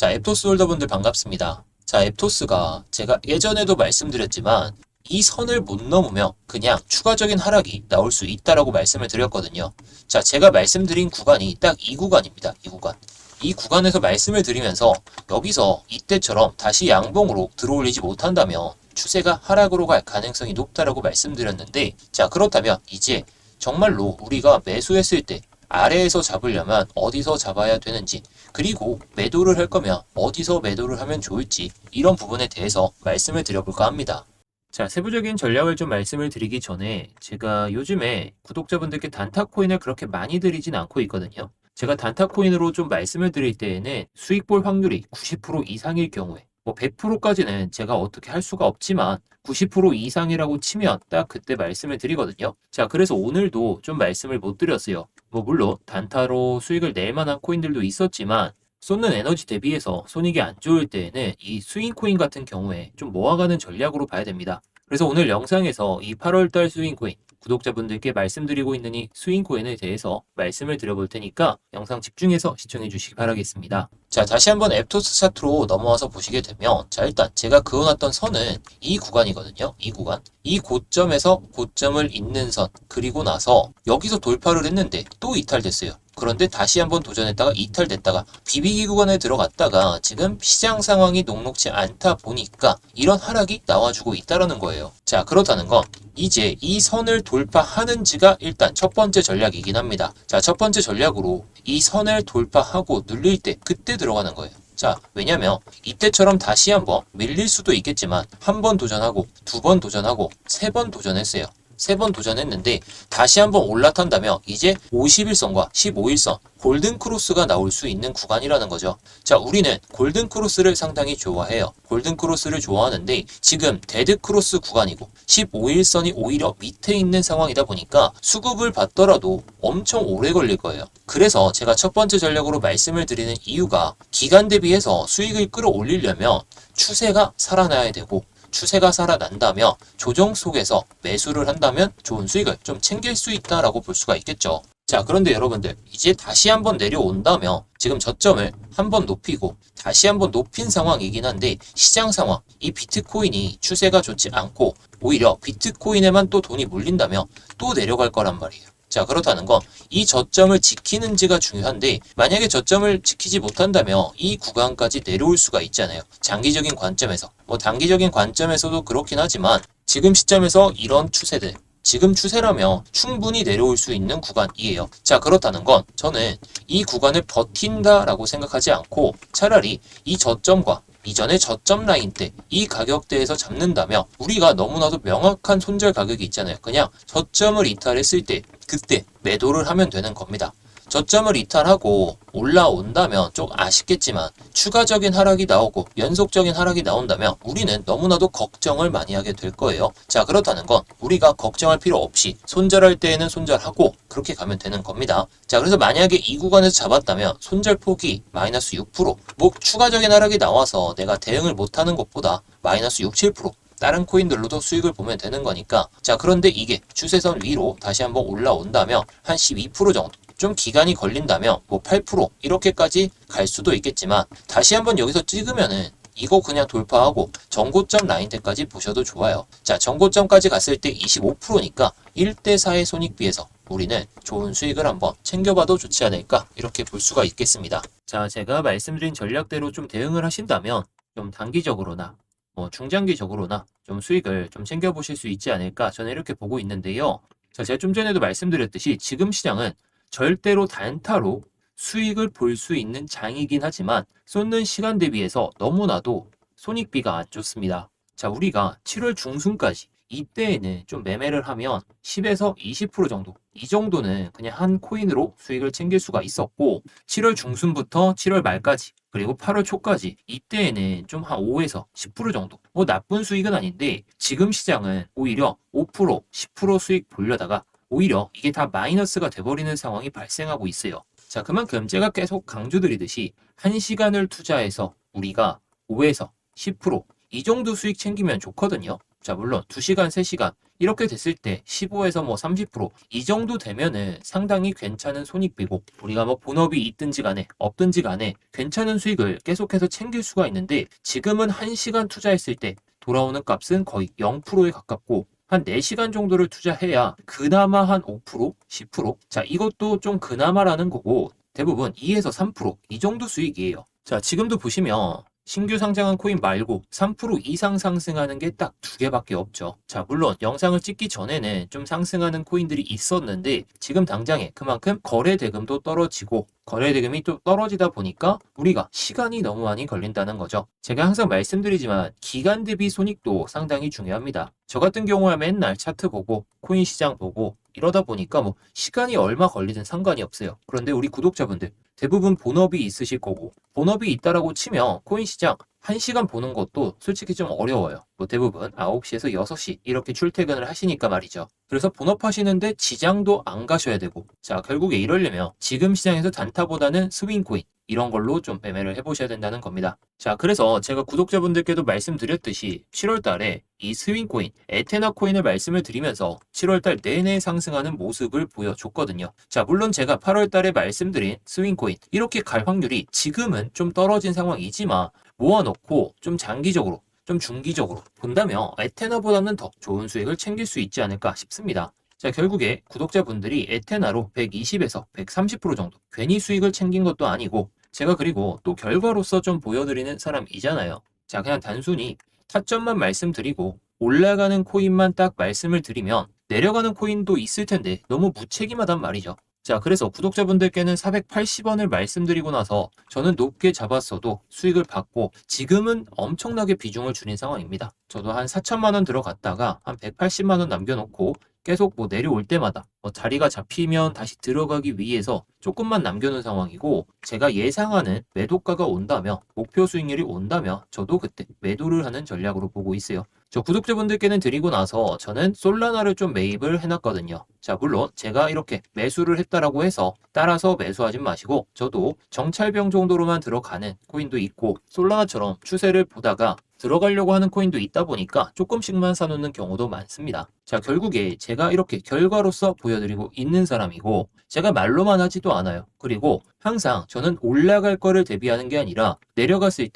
자, 앱토스 홀더분들 반갑습니다. 자, 앱토스가 제가 예전에도 말씀드렸지만 이 선을 못 넘으면 그냥 추가적인 하락이 나올 수 있다라고 말씀을 드렸거든요. 자, 제가 말씀드린 구간이 딱 이 구간입니다. 이 구간. 이 구간에서 말씀을 드리면서 여기서 이때처럼 다시 양봉으로 들어올리지 못한다면 추세가 하락으로 갈 가능성이 높다라고 말씀드렸는데, 자, 그렇다면 이제 정말로 우리가 매수했을 때 아래에서 잡으려면 어디서 잡아야 되는지, 그리고 매도를 할 거면 어디서 매도를 하면 좋을지, 이런 부분에 대해서 말씀을 드려볼까 합니다. 자, 세부적인 전략을 좀 말씀을 드리기 전에 제가 요즘에 구독자분들께 단타 코인을 그렇게 많이 드리진 않고 있거든요. 제가 단타 코인으로 좀 말씀을 드릴 때에는 수익 볼 확률이 90% 이상일 경우에, 뭐 100%까지는 제가 어떻게 할 수가 없지만 90% 이상이라고 치면 딱 그때 말씀을 드리거든요. 자, 그래서 오늘도 좀 말씀을 못 드렸어요. 뭐 물론 단타로 수익을 낼 만한 코인들도 있었지만 쏟는 에너지 대비해서 손익이 안 좋을 때에는 이 스윙 코인 같은 경우에 좀 모아가는 전략으로 봐야 됩니다. 그래서 오늘 영상에서 이 8월달 스윙 코인, 구독자분들께 말씀드리고 있는 이 스윙 코인에 대해서 말씀을 드려볼 테니까 영상 집중해서 시청해 주시기 바라겠습니다. 자, 다시 한번 앱토스 차트로 넘어와서 보시게 되면, 자, 일단 제가 그어놨던 선은 이 구간이거든요. 이 구간. 이 고점에서 고점을 잇는 선, 그리고 나서 여기서 돌파를 했는데 또 이탈됐어요. 그런데 다시 한번 도전했다가 이탈됐다가 비비기 구간에 들어갔다가 지금 시장 상황이 녹록지 않다 보니까 이런 하락이 나와주고 있다라는 거예요. 자, 그렇다는 건 이제 이 선을 돌파하는지가 일단 첫 번째 전략이긴 합니다. 자, 첫 번째 전략으로 이 선을 돌파하고 눌릴 때 그때 들어가는 거예요. 자, 왜냐면 이때처럼 다시 한번 밀릴 수도 있겠지만 한 번 도전하고 두 번 도전하고 세 번 도전했어요. 세 번 도전했는데 다시 한번 올라탄다면 이제 51선과 15일선 골든크로스가 나올 수 있는 구간이라는 거죠. 자, 우리는 골든크로스를 상당히 좋아해요. 골든크로스를 좋아하는데 지금 데드크로스 구간이고 15일선이 오히려 밑에 있는 상황이다 보니까 수급을 받더라도 엄청 오래 걸릴 거예요. 그래서 제가 첫 번째 전략으로 말씀을 드리는 이유가 기간 대비해서 수익을 끌어올리려면 추세가 살아나야 되고, 추세가 살아난다면 조정 속에서 매수를 한다면 좋은 수익을 좀 챙길 수 있다라고 볼 수가 있겠죠. 자, 그런데 여러분들 이제 다시 한번 내려온다면 지금 저점을 한번 높이고 다시 한번 높인 상황이긴 한데 시장 상황, 이 비트코인이 추세가 좋지 않고 오히려 비트코인에만 또 돈이 몰린다면 또 내려갈 거란 말이에요. 자, 그렇다는 건 이 저점을 지키는지가 중요한데 만약에 저점을 지키지 못한다면 이 구간까지 내려올 수가 있잖아요. 장기적인 관점에서. 뭐 단기적인 관점에서도 그렇긴 하지만 지금 시점에서 이런 추세들, 지금 추세라면 충분히 내려올 수 있는 구간이에요. 자, 그렇다는 건 저는 이 구간을 버틴다라고 생각하지 않고 차라리 이 저점과 이전의 저점 라인 때 이 가격대에서 잡는다면 우리가 너무나도 명확한 손절 가격이 있잖아요. 그냥 저점을 이탈했을 때 그때 매도를 하면 되는 겁니다. 저점을 이탈하고 올라온다면 좀 아쉽겠지만 추가적인 하락이 나오고 연속적인 하락이 나온다면 우리는 너무나도 걱정을 많이 하게 될 거예요. 자, 그렇다는 건 우리가 걱정할 필요 없이 손절할 때에는 손절하고 그렇게 가면 되는 겁니다. 자, 그래서 만약에 이 구간에서 잡았다면 손절폭이 마이너스 6%, 뭐 추가적인 하락이 나와서 내가 대응을 못하는 것보다 마이너스 6, 7%, 다른 코인들로도 수익을 보면 되는 거니까. 자, 그런데 이게 추세선 위로 다시 한번 올라온다면 한 12% 정도, 좀 기간이 걸린다면 뭐 8% 이렇게까지 갈 수도 있겠지만 다시 한번 여기서 찍으면은 이거 그냥 돌파하고 전고점 라인대까지 보셔도 좋아요. 자, 전고점까지 갔을 때 25%니까 1대4의 손익비에서 우리는 좋은 수익을 한번 챙겨봐도 좋지 않을까, 이렇게 볼 수가 있겠습니다. 자, 제가 말씀드린 전략대로 좀 대응을 하신다면 좀 단기적으로나 뭐 중장기적으로나 좀 수익을 좀 챙겨보실 수 있지 않을까, 저는 이렇게 보고 있는데요. 자, 제가 좀 전에도 말씀드렸듯이 지금 시장은 절대로 단타로 수익을 볼 수 있는 장이긴 하지만 쏟는 시간 대비해서 너무나도 손익비가 안 좋습니다. 자, 우리가 7월 중순까지 이때에는 좀 매매를 하면 10에서 20% 정도, 이 정도는 그냥 한 코인으로 수익을 챙길 수가 있었고, 7월 중순부터 7월 말까지 그리고 8월 초까지 이때에는 좀 한 5에서 10% 정도, 뭐 나쁜 수익은 아닌데 지금 시장은 오히려 5%, 10% 수익 보려다가 오히려 이게 다 마이너스가 돼버리는 상황이 발생하고 있어요. 자, 그만큼 제가 계속 강조드리듯이 1시간을 투자해서 우리가 5에서 10%, 이 정도 수익 챙기면 좋거든요. 자, 물론 2시간, 3시간 이렇게 됐을 때 15에서 뭐 30%이 정도 되면은 상당히 괜찮은 손익비고 우리가 뭐 본업이 있든지 간에 없든지 간에 괜찮은 수익을 계속해서 챙길 수가 있는데 지금은 1시간 투자했을 때 돌아오는 값은 거의 0%에 가깝고 한 4시간 정도를 투자해야 그나마 한 5%, 10%? 자, 이것도 좀 그나마라는 거고 대부분 2에서 3%이 정도 수익이에요. 자, 지금도 보시면 신규 상장한 코인 말고 3% 이상 상승하는 게 딱 2개밖에 없죠. 자, 물론 영상을 찍기 전에는 좀 상승하는 코인들이 있었는데 지금 당장에 그만큼 거래 대금도 떨어지고 거래 대금이 또 떨어지다 보니까 우리가 시간이 너무 많이 걸린다는 거죠. 제가 항상 말씀드리지만 기간 대비 손익도 상당히 중요합니다. 저 같은 경우에 맨날 차트 보고 코인 시장 보고 이러다 보니까 뭐 시간이 얼마 걸리든 상관이 없어요. 그런데 우리 구독자분들 대부분 본업이 있으실 거고 본업이 있다라고 치면 코인 시장 1시간 보는 것도 솔직히 좀 어려워요. 뭐 대부분 9시에서 6시 이렇게 출퇴근을 하시니까 말이죠. 그래서 본업 하시는데 지장도 안 가셔야 되고 자 결국에 이러려면 지금 시장에서 단타보다는 스윙코인 이런 걸로 좀 매매를 해보셔야 된다는 겁니다. 자 그래서 제가 구독자분들께도 말씀드렸듯이 7월 달에 이 스윙코인, 에테나 코인을 말씀을 드리면서 7월 달 내내 상승하는 모습을 보여줬거든요. 자 물론 제가 8월 달에 말씀드린 스윙코인 이렇게 갈 확률이 지금은 좀 떨어진 상황이지만 모아놓고 좀 장기적으로 좀 중기적으로 본다면 에테나보다는 더 좋은 수익을 챙길 수 있지 않을까 싶습니다. 자, 결국에 구독자분들이 에테나로 120에서 130% 정도 괜히 수익을 챙긴 것도 아니고 제가 그리고 또 결과로서 좀 보여드리는 사람이잖아요. 자, 그냥 단순히 타점만 말씀드리고 올라가는 코인만 딱 말씀을 드리면 내려가는 코인도 있을 텐데 너무 무책임하단 말이죠. 자, 그래서 구독자분들께는 480원을 말씀드리고 나서 저는 높게 잡았어도 수익을 받고 지금은 엄청나게 비중을 줄인 상황입니다. 저도 한 4천만 원 들어갔다가 한 180만 원 남겨놓고 계속 뭐 내려올 때마다 뭐 자리가 잡히면 다시 들어가기 위해서 조금만 남겨놓은 상황이고 제가 예상하는 매도가가 온다면 목표 수익률이 온다면 저도 그때 매도를 하는 전략으로 보고 있어요. 저 구독자분들께는 드리고 나서 저는 솔라나를 좀 매입을 해놨거든요. 자 물론 제가 이렇게 매수를 했다라고 해서 따라서 매수하진 마시고 저도 정찰병 정도로만 들어가는 코인도 있고 솔라나처럼 추세를 보다가 들어가려고 하는 코인도 있다 보니까 조금씩만 사놓는 경우도 많습니다. 자, 결국에 제가 이렇게 결과로서 보여드리고 있는 사람이고 제가 말로만 하지도 않아요. 그리고 항상 저는 올라갈 거를 대비하는 게 아니라 내려갔을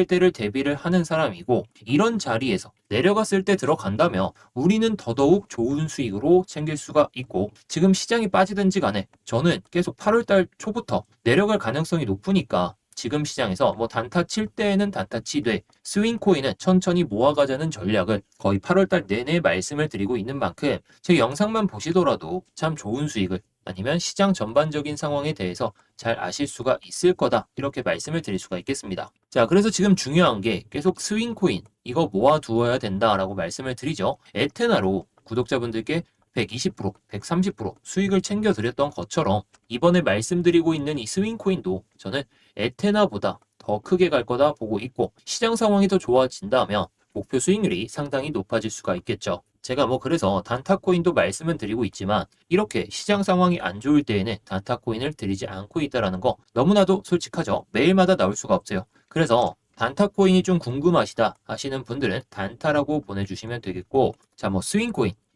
때를 대비를 하는 사람이고 이런 자리에서 내려갔을 때 들어간다면 우리는 더더욱 좋은 수익으로 챙길 수가 있고 지금 시장이 빠지든지 간에 저는 계속 8월달 초부터 내려갈 가능성이 높으니까 지금 시장에서 뭐 단타 칠 때에는 단타 치되 스윙코인은 천천히 모아가자는 전략을 거의 8월달 내내 말씀을 드리고 있는 만큼 제 영상만 보시더라도 참 좋은 수익을 아니면 시장 전반적인 상황에 대해서 잘 아실 수가 있을 거다 이렇게 말씀을 드릴 수가 있겠습니다. 자 그래서 지금 중요한 게 계속 스윙코인 이거 모아두어야 된다라고 말씀을 드리죠. 에테나로 구독자분들께 120%, 130% 수익을 챙겨드렸던 것처럼 이번에 말씀드리고 있는 이 스윙코인도 저는 에테나보다 더 크게 갈 거다 보고 있고 시장 상황이 더 좋아진다면 목표 수익률이 상당히 높아질 수가 있겠죠. 제가 뭐 그래서 단타코인도 말씀은 드리고 있지만 이렇게 시장 상황이 안 좋을 때에는 단타코인을 드리지 않고 있다는 거 너무나도 솔직하죠. 매일마다 나올 수가 없어요. 그래서 단타코인이 좀 궁금하시다 하시는 분들은 단타라고 보내주시면 되겠고 자 뭐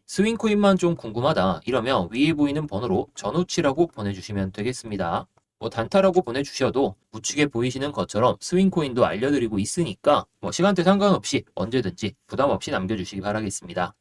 스윙코인만 좀 궁금하다 이러면 위에 보이는 번호로 전우치라고 보내주시면 되겠습니다. 뭐 단타라고 보내주셔도 우측에 보이시는 것처럼 스윙코인도 알려드리고 있으니까 뭐 시간대 상관없이 언제든지 부담 없이 남겨주시기 바라겠습니다.